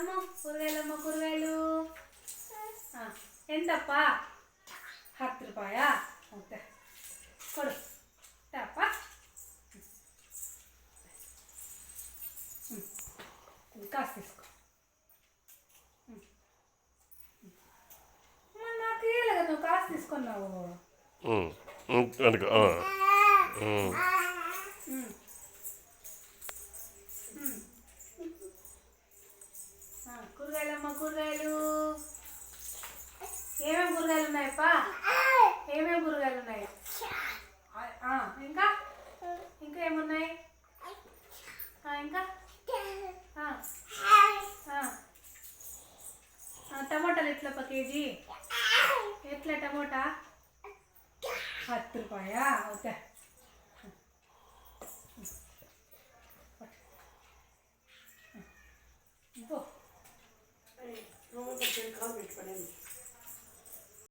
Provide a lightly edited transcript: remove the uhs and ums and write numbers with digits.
అమ్మ కూరగాయలమ్మ కూరగాయలు ఎంతప్ప 10 రూపాయా ఓకే కొడు తప్ప కాసు తీసుకో నాకు ఇయ్యలేదు నువ్వు కాసు తీసుకున్నావు కూరగాయలమ్మ కూరగాయలు ఏమేమి కూరగాయలు ఉన్నాయప్ప ఏమేమి కూరగాయలు ఉన్నాయి ఇంకా ఇంకా ఏమున్నాయి ఇంకా టమాటాలు ఎట్లప్ప కేజీ ఎట్లా టమోటా 10 రూపాయా ఓకే ఇంకో